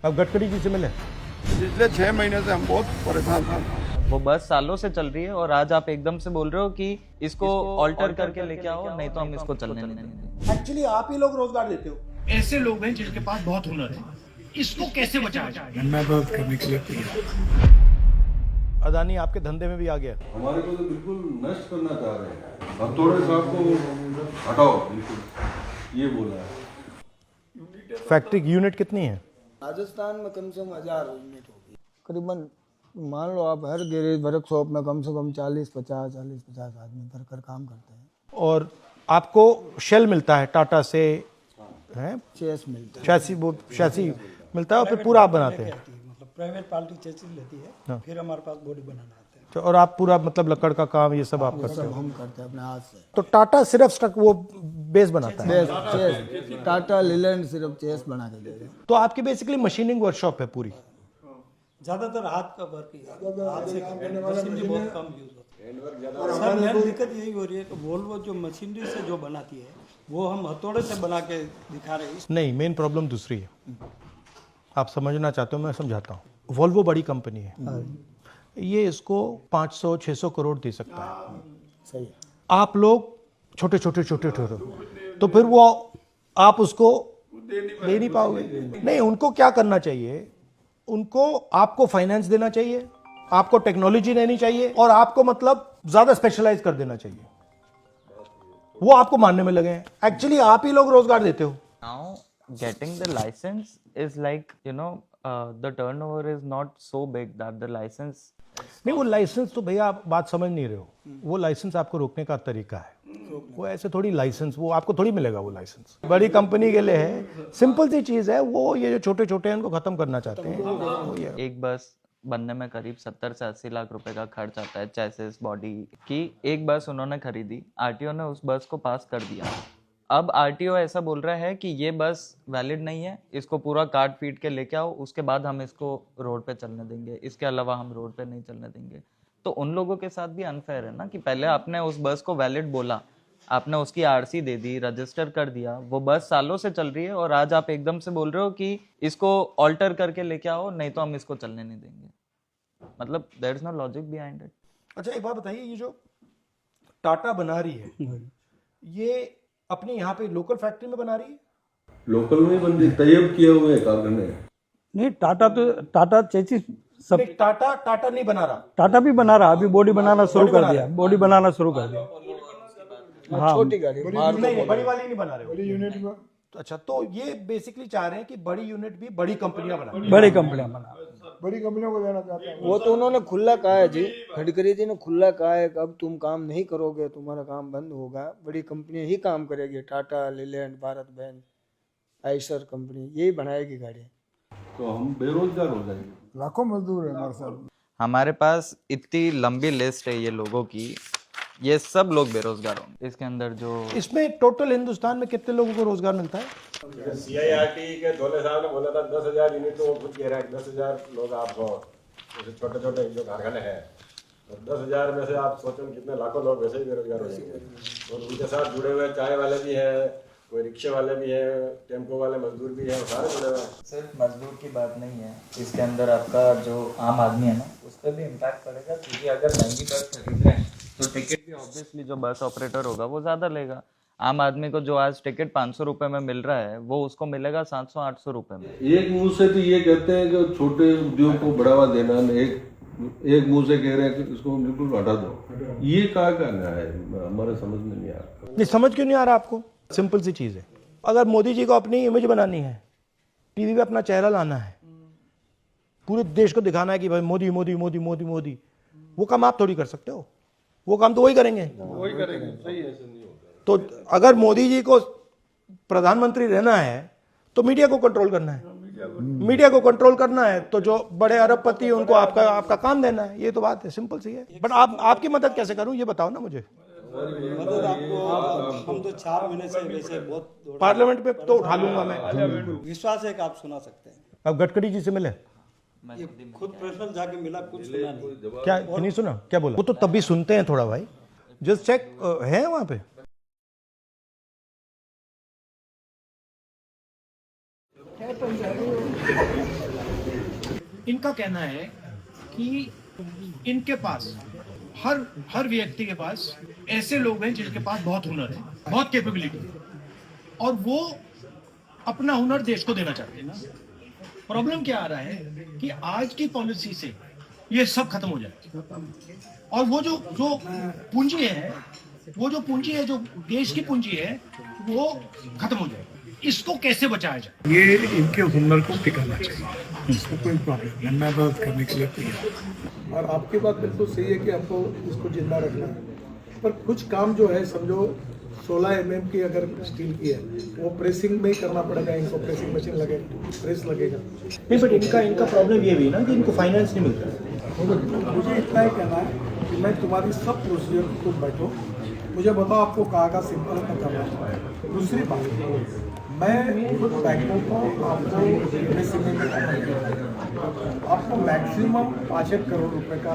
अब गडकरी जी से मिले? पिछले 6 महीने से हम बहुत परेशान थे। वो बस सालों से चल रही है और आज आप एकदम से बोल रहे हो कि इसको ऑल्टर करके लेके आओ, नहीं तो हम इसको चलने नहीं देंगे। एक्चुअली आप ही लोग रोजगार देते हो। ऐसे लोग हैं जिनके पास बहुत हुनर है, इसको कैसे बचाया जाए? मैं बहुत करने के लिए तैयार। अदानी आपके धंधे में भी आ गया। हमारे को तो बिल्कुल नष्ट करना चाह रहे हैं। हथौड़े साहब को हटाओ, बिल्कुल ये बोला है। फैक्ट्री की यूनिट कितनी है? राजस्थान में कम से कम 1000 यूनिट होगी। करीबन मान लो आप हर गैरेज वर्कशॉप में कम से कम 40-50 आदमी भरकर काम करते हैं। और आपको शेल मिलता है टाटा से, है चेस मिलता है, शैसी मिलता है और फिर पूरा आप बनाते हैं। मतलब प्राइवेट पार्टी चेसिस लेती है, हाँ। फिर हमारे पास बॉडी बनाना आता है। तो और आप पूरा मतलब लकड़ का काम ये सब आप करते सब हो? हम करते हैं अपने हाथ से। तो टाटा सिर्फ स्टक वो बेस बनाता है? चेस टाटा लीलैंड सिर्फ चेस बना के दे रहे हैं। तो आपकी बेसिकली मशीनिंग वर्कशॉप है पूरी? ज्यादातर हाथ का वर्क ही है, हाथ से मशीनरी बहुत कम यूज होता है। सर मेन दिक्कत यही हो रही है कि वोल्वो जो मशीनरी से जो बनाती है वो हम हथौड़े से बना के दिखा रहे हैं। नहीं, मेन प्रॉब्लम दूसरी है। आप समझना चाहते हो, मैं समझाता हूँ। वोल्वो बड़ी कंपनी है, ये इसको 500-600 करोड़ दे सकता है। सही है। आप लोग छोटे छोटे तो फिर वो आप उसको दे नहीं पाओगे। नहीं, उनको क्या करना चाहिए, उनको आपको फाइनेंस देना चाहिए, आपको टेक्नोलॉजी देनी चाहिए और आपको मतलब ज्यादा स्पेशलाइज कर देना चाहिए। वो आपको मानने में लगे हैं। एक्चुअली आप ही लोग रोजगार देते हो। Now getting the license is like, the turnover is not so big that the license. नहीं, वो लाइसेंस तो भैया आप बात समझ नहीं रहे हो। वो लाइसेंस आपको रोकने का तरीका है। वो ऐसे थोड़ी लाइसेंस, वो आपको थोड़ी मिलेगा वो लाइसेंस। बड़ी कंपनी के लिए है, सिंपल सी चीज है। वो ये जो छोटे छोटे हैं उनको खत्म करना चाहते हैं। एक बस बनने में करीब 70 से 80 लाख रुपए का खर्च आता है। चेसिस बॉडी की एक बस उन्होंने खरीदी, आरटीओ ने उस बस को पास कर दिया। अब आरटीओ ऐसा बोल रहा है कि ये बस वैलिड नहीं है, इसको पूरा काट पीट के लेके आओ, उसके बाद हम इसको रोड पे चलने देंगे, इसके अलावा हम रोड पे नहीं चलने देंगे। तो उन लोगों के साथ भी अनफेयर है ना कि पहले आपने उस बस को वैलिड बोला, आपने उसकी आरसी दे दी, रजिस्टर कर दिया, वो बस सालों से चल रही है और आज आप एकदम से बोल रहे हो कि इसको ऑल्टर करके लेके आओ, नहीं तो हम इसको चलने नहीं देंगे। मतलब there is no logic behind it. अच्छा, एक बात बताइए, ये जो टाटा बना रही है, ये अपने यहाँ पे लोकल फैक्ट्री में बना रही है? लोकल में बंदी तैयब किए हुए हैं कार ने। नहीं, टाटा चेसिस सब नहीं, टाटा नहीं बना रहा। टाटा भी बना रहा, अभी बॉडी बनाना शुरू कर दिया, बॉडी बनाना शुरू कर दिया। हाँ, छोटी गाड़ी नहीं, बड़ी वाली नहीं बना रहे, बड़ी यूनिट में। अच्छा, तो ये बेसिकली चाह रहे हैं कि बड़ी यूनिट भी बड़ी कंपनियां बनाएं। बड़ी कंपनियां बना। बड़ी कंपनियों को देना चाहते हैं। वो तो उन्होंने खुला कहा है जी, गडकरी जी ने खुला कहा है कि अब तुम काम नहीं करोगे, तुम्हारा काम बंद होगा, बड़ी कंपनियां ही काम करेगी। Tata Leyland, Bharat Benz, Eicher company यही बनाएगी गाड़ी। तो हम बेरोजगार हो जाएंगे। लाखों मजदूर है हमारे साथ। हमारे पास इतनी लंबी लिस्ट है ये लोगों की, ये सब लोग बेरोजगार होंगे। इसके अंदर जो इसमें टोटल हिंदुस्तान में कितने लोगों को रोजगार मिलता है? CIRT के धोले साहब ने बोला था 10,000 यूनिट, तो वो खुद कह रहा है 10,000 लोग आपको, जैसे छोटे छोटे जो कारखाने हैं, और 10,000 में से आप सोचो कितने लाखों लोग वैसे ही बेरोजगार हो जाएंगे। और उनके साथ जुड़े हुए चाय वाले भी हैं, कोई रिक्शे वाले भी हैं, टेम्पो वाले मजदूर भी हैं, सारे जुड़े हुए हैं। सिर्फ मजदूर की बात नहीं है, इसके अंदर आपका जो आम आदमी है ना, उस पर भी इम्पैक्ट पड़ेगा। क्योंकि अगर महंगी बस खरीद रहे हैं तो टिकट भी ऑब्वियसली जो बस ऑपरेटर होगा वो ज़्यादा लेगा। आम आदमी को जो आज टिकट 500 रुपये में मिल रहा है वो उसको मिलेगा 700-800 रुपये में। एक मुंह से तो ये कहते हैं कि छोटे उद्योग को बढ़ावा देना, एक मुंह से कह रहे हैं कि इसको बिल्कुल हटा दो। ये क्या करना है, हमारे समझ में नहीं आ रहा। नहीं, समझ क्यों नहीं आ रहा आपको? सिंपल सी चीज है। अगर मोदी जी को अपनी इमेज बनानी है, टीवी पे अपना चेहरा लाना है, पूरे देश को दिखाना है कि भाई मोदी मोदी मोदी मोदी मोदी, वो काम आप थोड़ी कर सकते हो। वो काम तो वही करेंगे। सही है। तो अगर मोदी जी को प्रधानमंत्री रहना है तो मीडिया को कंट्रोल करना है। मीडिया को कंट्रोल करना है तो जो बड़े अरबपति हैं उनको आपका काम देना है। ये तो बात है, सिंपल सी है। बट आपकी मदद कैसे करूं ये बताओ ना मुझे। मदद आपको हम तो 4 महीने से वैसे बहुत पार्लियामेंट में तो उठा लूंगा मैं। विश्वास है कि आप सुना सकते हैं। अब गडकरी जी से मिले? ये खुद पर्सनल जाके मिला, कुछ सुना नहीं। क्या नहीं सुना? क्या बोला? वो तो तभी सुनते हैं थोड़ा भाई। जस्ट चेक है वहां पे। इनका कहना है कि इनके पास हर व्यक्ति के पास ऐसे लोग हैं जिनके पास बहुत हुनर है, बहुत कैपेबिलिटी है, और वो अपना हुनर देश को देना चाहते हैं। प्रॉब्लम क्या आ रहा है कि आज की पॉलिसी से ये सब खत्म हो जाएगा, और वो जो पूंजी है, जो देश की पूंजी है, वो खत्म हो जाएगी। इसको कैसे बचाया जाए? ये इनके हुनर को टिकाना चाहिए, इसको कोई प्रॉब्लम नहीं, मैं बात करने के लिए तैयार। और आपकी बात बिल्कुल सही है कि आपको इसको जिंदा रखना है, पर कुछ काम जो है समझो 16 mm की अगर स्टील की है, वो प्रेसिंग में ही करना पड़ेगा, इनको प्रेसिंग मशीन लगेगा, प्रेस लगेगा। नहीं, बट इनका प्रॉब्लम ये भी ना कि इनको फाइनेंस नहीं मिलता। मुझे इतना ही कहना है कि मैं तुम्हारी सब प्रोसीजर को बैठो, मुझे बताओ आपको कहाँ सिंपल का करना है। दूसरी बात, मैं खुद बैंकों को आपको में करना है, आपको मैक्सिमम 5-1 करोड़ रुपए का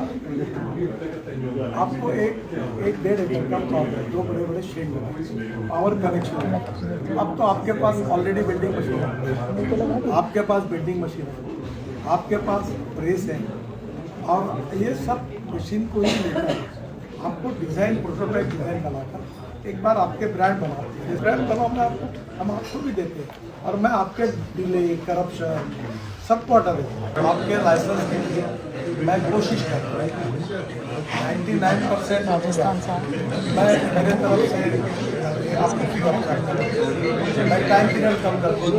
आपको एक 1.5 एकड़ का प्लॉट है, 2 बड़े शेड में पावर कनेक्शन है। अब तो आपके पास ऑलरेडी बिल्डिंग मशीन है, आपके पास बिल्डिंग मशीन है, आपके पास प्रेस है, और ये सब मशीन को ही लेकर आपको डिज़ाइन, प्रोटोटाइप डिज़ाइन बनाकर एक बार आपके ब्रांड बनाते हैं। ब्रांड बनाना हम आपको भी देते हैं, और मैं आपके डिले, करप्शन सबको हटा देता हूँ। आपके लाइसेंस के लिए मैं कोशिश करता हूँ 99% मैं मेरे तरफ से आपको कम करता हूँ, मैं टाइम पीरियड कम करता हूँ,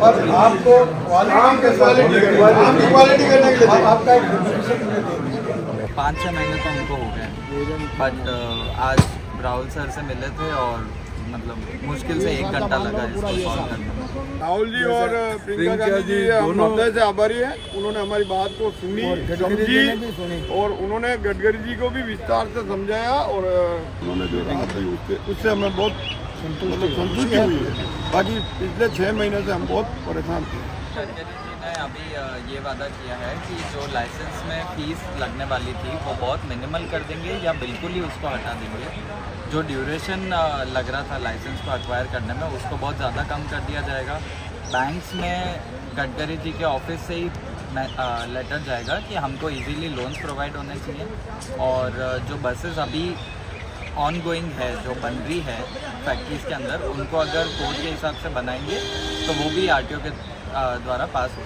और आपको क्वालिटी करने के लिए आपका एक रेपुटेशन मुझे देंगे। 5-6 महीने तो हमको हो गए, बट आज राहुल सर से मिले थे और मतलब मुश्किल से 1 घंटा लगा इसको सॉल्व करने में। राहुल जी और प्रियंका गांधी जी हम हृदय से आभारी हैं, उन्होंने हमारी बात को सुनी, समझी, और उन्होंने गडकरी जी को भी विस्तार से समझाया, और उन्होंने जो कहा था उससे हमें बहुत संतुष्टि हुई है। बाकी पिछले 6 महीने से हम बहुत परेशान थे। गडकरी जी ने अभी ये वादा किया है कि जो लाइसेंस में फीस लगने वाली थी वो बहुत मिनिमल कर देंगे या बिल्कुल ही उसको हटा देंगे। जो ड्यूरेशन लग रहा था लाइसेंस को एक्वायर करने में, उसको बहुत ज़्यादा कम कर दिया जाएगा। बैंक्स में गडकरी जी के ऑफिस से ही लेटर जाएगा कि हमको इजीली लोन्स प्रोवाइड होने चाहिए, और जो बसेस अभी ऑन गोइंग है, जो बन रही है फैक्ट्रीज़ के अंदर, उनको अगर कोड के हिसाब से बनाएंगे तो वो भी आरटीओ के द्वारा पास हो।